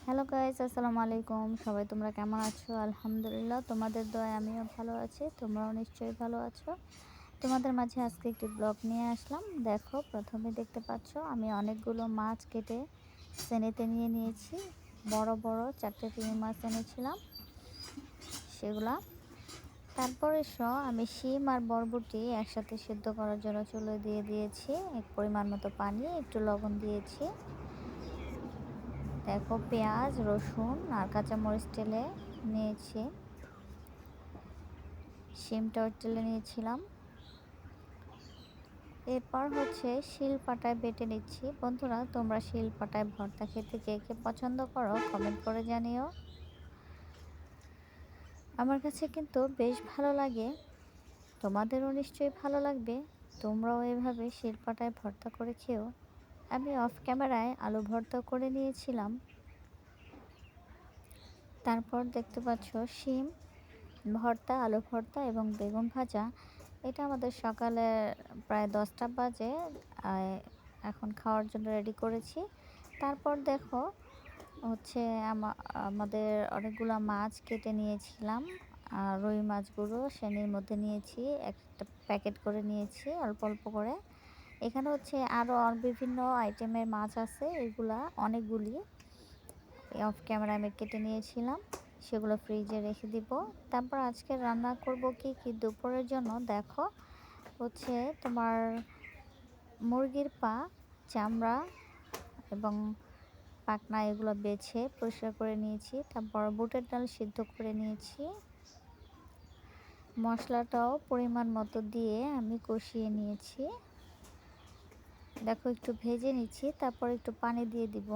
Hello guys, আসসালামু আলাইকুম। সবাই তোমরা কেমন আছো? আলহামদুলিল্লাহ, তোমাদের দয়ায় আমিও ভালো আছি। তোমরাও নিশ্চয়ই ভালো আছো। তোমাদের মাঝে আজকে একটি ব্লগ নিয়ে আসলাম। দেখো, প্রথমে দেখতে পাচ্ছ আমি অনেকগুলো মাছ কেটে শ্রেণীতে নিয়ে নিয়েছি। বড় বড় 4টে চিংড়ি মাছ এনেছিলাম, সেগুলা। তারপরে আমি শিম আর বরবটি একসাথে সিদ্ধ করার জন্য চুলোয় দিয়ে দিয়েছি। এক পরিমাণ মতো পানি, একটু লবণ দিয়েছি। দেখো, পেঁয়াজ, রসুন আর কাঁচামরিচ টেলে নিয়েছি। শিমটাও টেলে নিয়েছিলাম। এরপর শিলপাটায় বেটে নিচ্ছি। বন্ধুরা, তোমরা শিলপাটায় ভর্তা খেতে কে কে পছন্দ করো কমেন্ট করে জানিও। আমার কাছে কিন্তু বেশ ভালো লাগে, তোমাদেরও নিশ্চয়ই ভালো লাগবে। তোমরাও এভাবে শিলপাটায় ভর্তা করে খেও। আমি অফ ক্যামেরায় আলু ভর্তা করে নিয়েছিলাম। তারপর দেখতে পাচ্ছ শিম ভর্তা, আলু ভর্তা এবং বেগুন ভাজা। এটা আমাদের সকালে প্রায় 10টা বাজে। এখন খাওয়ার জন্য রেডি করেছি। তারপর দেখো আমাদের অনেকগুলো মাছ কেটে নিয়েছিলাম। রুই মাছগুলো শ্রেণীর মধ্যে নিয়েছি, একটা প্যাকেট করে নিয়েছি অল্প অল্প করে। এখানে আরও বিভিন্ন আইটেমের মাছ আছে, এগুলা অনেকগুলি অফ ক্যামেরা আমি কেটে নিয়েছিলাম। সেগুলো ফ্রিজে রেখে দিব। তারপর আজকে রান্না করব কি কি দুপুরের জন্য। দেখো, তোমার মুরগির পা, চামড়া এবং পাখনা এগুলো বেছে পরিষ্কার করে নিয়েছি। তারপর বুটের ডাল সিদ্ধ করে নিয়েছি। মশলাটাও পরিমাণ মতো দিয়ে আমি কষিয়ে নিয়েছি। দেখো, একটু ভেজে নিচ্ছি, তারপর একটু পানি দিয়ে দিব।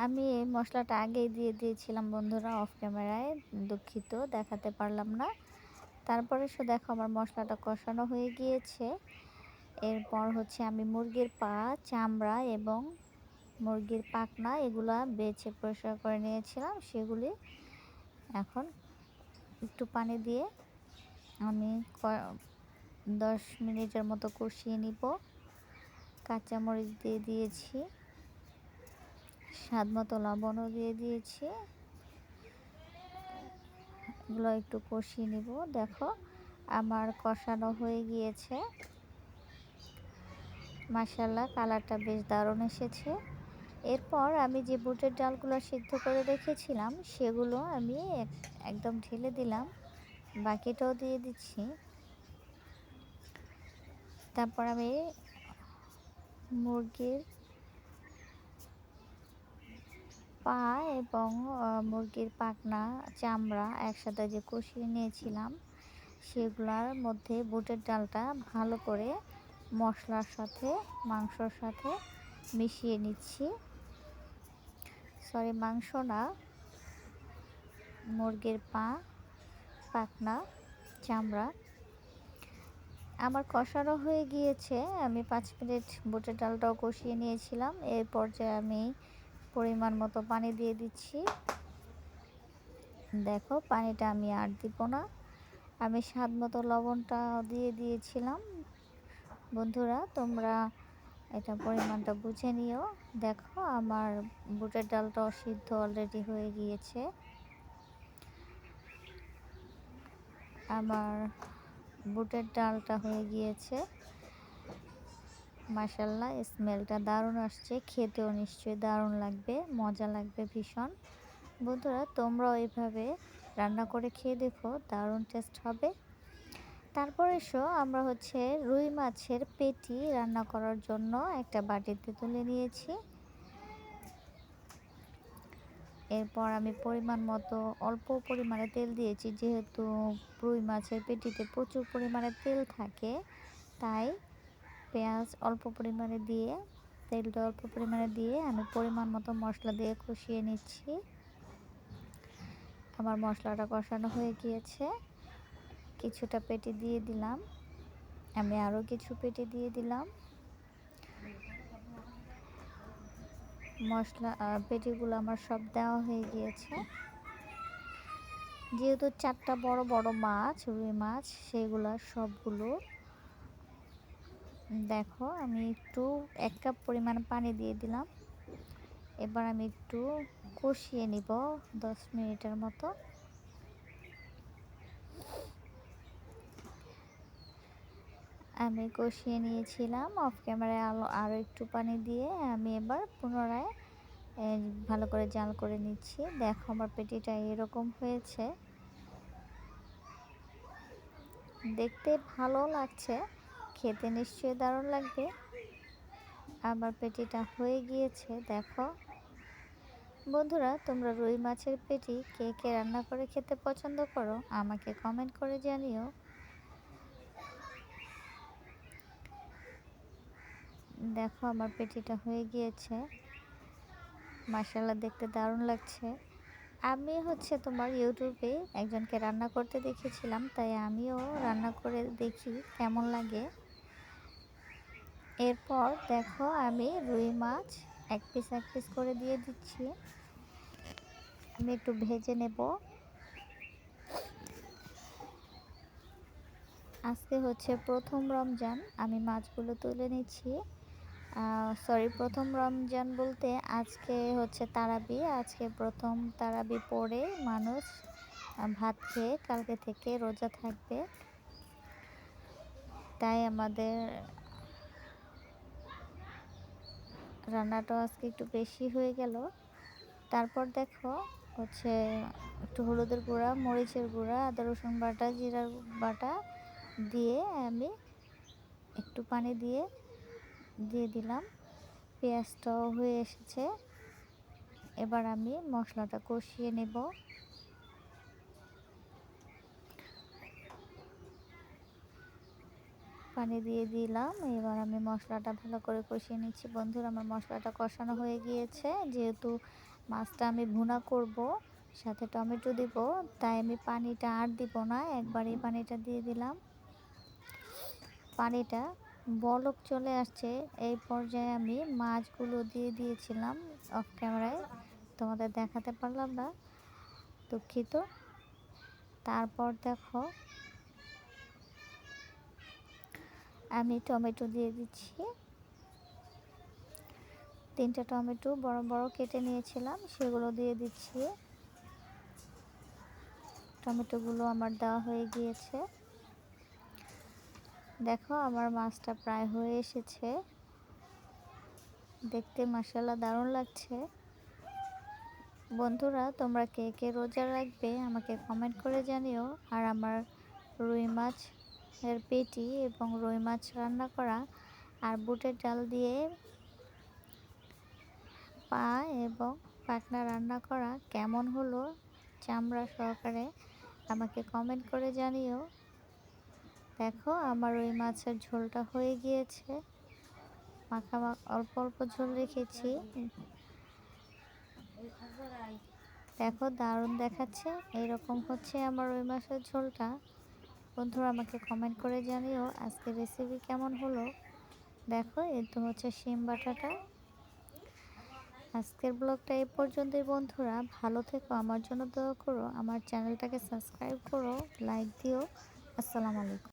আমি এই মশলাটা আগেই দিয়ে দিয়েছিলাম বন্ধুরা, অফ ক্যামেরায়, দুঃখিত দেখাতে পারলাম না। তারপরে দেখো, আমার মশলাটা কষানো হয়ে গিয়েছে। এরপর আমি মুরগির পা, চামড়া এবং মুরগির পাখনা এগুলা বেছে পরিষ্কার করে নিয়েছিলাম, সেগুলি এখন একটু পানি দিয়ে আমি 10 মিনিটের মতো কষিয়ে নিব। কাঁচামরিচ দিয়ে দিয়েছি, স্বাদ মতো লবণও দিয়ে দিয়েছি। এগুলো একটু কষিয়ে নিব। দেখো, আমার কষানো হয়ে গিয়েছে। মাশাআল্লাহ, কালারটা বেশ দারুণ এসেছে। এরপর আমি যে বুটের ডালগুলো সিদ্ধ করে রেখেছিলাম সেগুলো আমি একদম ঢেলে দিলাম, বাকিটাও দিয়ে দিচ্ছি। তারপর আমি মুরগির পা এবং মুরগির পাখনা, চামড়া একসাথে যে কষিয়ে নিয়েছিলাম সেগুলোর মধ্যে বুটের ডালটা ভালো করে মশলার সাথে, মাংসর সাথে মিশিয়ে নিচ্ছি। মাংস না, মুরগির পা, পাখনা, চামড়া আমার কষানো হয়ে গিয়েছে। আমি 5 মিনিট বুটের ডালটাও কষিয়ে নিয়েছিলাম। এই পর্যায়ে আমি পরিমাণ মতো পানি দিয়ে দিচ্ছি। দেখো, পানিটা আমি আর দিব না। আমি স্বাদ মতো লবণটা দিয়ে দিয়েছিলাম। বন্ধুরা, তোমরা এটা পরিমাণটা বুঝে নিও। দেখো, আমার বুটের ডালটাও সিদ্ধ অলরেডি হয়ে গিয়েছে। আমার বুটের ডালটা হয়ে গিয়েছে। মাশাআল্লাহ, স্মেলটা দারুণ আসছে, খেতেও নিশ্চয়ই দারুণ লাগবে, মজা লাগবে ভীষণ। বন্ধুরা, তোমরাও এইভাবে রান্না করে খেয়ে দেখো, দারুণ টেস্ট হবে। তারপর আমরা রুই মাছের পেটি রান্না করার জন্য একটা বাটিতে তুলে নিয়েছি। এরপর আমি পরিমাণ মতো অল্প পরিমাণে তেল দিয়েছি, যেহেতু রুই মাছের পেটিতে প্রচুর পরিমাণে তেল থাকে, তাই পেঁয়াজ অল্প পরিমাণে দিয়ে, তেলটা অল্প পরিমাণে দিয়ে আমি পরিমাণ মতো মশলা দিয়ে কষিয়ে নিচ্ছি। আমার মশলাটা কষানো হয়ে গিয়েছে। কিছুটা পেটি দিয়ে দিলাম, আমি আরও কিছু পেটি দিয়ে দিলাম। মশলা পেটিগুলো আমার সব দেওয়া হয়ে গিয়েছে। যেহেতু 4টা বড় বড় মাছ, রুই মাছ, সেগুলো সবগুলো দেখো আমি একটু 1 কাপ পরিমাণ পানি দিয়ে দিলাম। এবার আমি একটু কষিয়ে নিব 10 মিনিটের মতো। আমি কষিয়ে নিয়েছিলাম। অফ ক্যামেরায় আরও একটু পানি দিয়ে আমি এবার পুনরায় ভালো করে জাল করে নিচ্ছি। দেখো আমার পেটিটা এরকম হয়েছে। দেখতে ভালো লাগছে, খেতে নিশ্চয়ই দারুণ লাগবে। আমার পেটিটা হয়ে গিয়েছে দেখো। বন্ধুরা, তোমরা রুই মাছের পেটি কে কে রান্না করে খেতে পছন্দ করো আমাকে কমেন্ট করে জানিও। দেখো আমার পেটিটা হয়ে গিয়েছে। মাশাআল্লাহ, দেখতে দারুণ লাগছে। আমি তোমার ইউটিউবে একজনকে রান্না করতে দেখেছিলাম, তাই আমিও রান্না করে দেখি কেমন লাগে। এরপর দেখো আমি রুই মাছ এক পিস করে দিয়ে দিচ্ছি। আমি একটু ভেজে নেব। আজকে প্রথম রমজান, আমি মাছগুলো তুলে নিচ্ছি। প্রথম রমজান বলতে আজকে তারাবি। আজকে প্রথম তারাবি পড়ে মানুষ ভাত খেয়ে কালকে থেকে রোজা থাকবে, তাই আমাদের রান্নাটা আজকে একটু বেশি হয়ে গেল। তারপর দেখো একটু হলুদের গুঁড়া, মরিচের গুঁড়া, আদা রসুন বাটা, জিরার বাটা দিয়ে আমি একটু পানি দিয়ে দিলাম। পেঁয়াজটাও হয়ে এসেছে। এবার আমি মশলাটা কষিয়ে নেব। পানি দিয়ে দিলাম। এবার আমি মশলাটা ভালো করে কষিয়ে নিচ্ছি। বন্ধুরা, আমার মশলাটা কষানো হয়ে গিয়েছে। যেহেতু মাছটা আমি ভুনা করব, সাথে টমেটো দিব, তাই আমি পানিটা আর দিব না, একবারই পানিটা দিয়ে দিলাম। পানিটা বলক চলে আসছে, এই পর্যায়ে আমি মাছগুলো দিয়ে দিয়েছিলাম। অফ ক্যামেরায় তোমাদের দেখাতে পারলাম না, দুঃখিত। তারপর দেখো আমি টমেটো দিয়ে দিচ্ছি। 3টা টমেটো বড় বড় কেটে নিয়েছিলাম, সেগুলো দিয়ে দিচ্ছি। টমেটোগুলো আমার দেওয়া হয়ে গিয়েছে। দেখো আমার মাছটা প্রায় হয়ে এসেছে। দেখতে মাশাআল্লাহ দারুণ লাগছে। বন্ধুরা, তোমরা কে কে রোজা রাখবে আমাকে কমেন্ট করে জানিও। আর আমার রুই মাছের পেটি এবং রুই মাছ রান্না করা আর বুটের ডাল দিয়ে পা এবং পাখনা রান্না করা কেমন হলো চামড়া সহকারে আমাকে কমেন্ট করে জানিও। দেখো আমার রুই মাছের ঝোলটা হয়ে গিয়েছে। অল্প অল্প ঝোল রেখেছি। দেখো দারুণ দেখাচ্ছে। এরকম আমার রুই মাছের ঝোলটা। বন্ধুরা, আমাকে কমেন্ট করে জানিও আজকের রেসিপি কেমন হলো। দেখো এই তো শিম বাটাটা। আজকের ব্লগটা এই পর্যন্তই। বন্ধুরা, ভালো থেকো, আমার জন্য দোয়া করো, আমার চ্যানেলটাকে সাবস্ক্রাইব করো, লাইক দিও। আসসালামু আলাইকুম।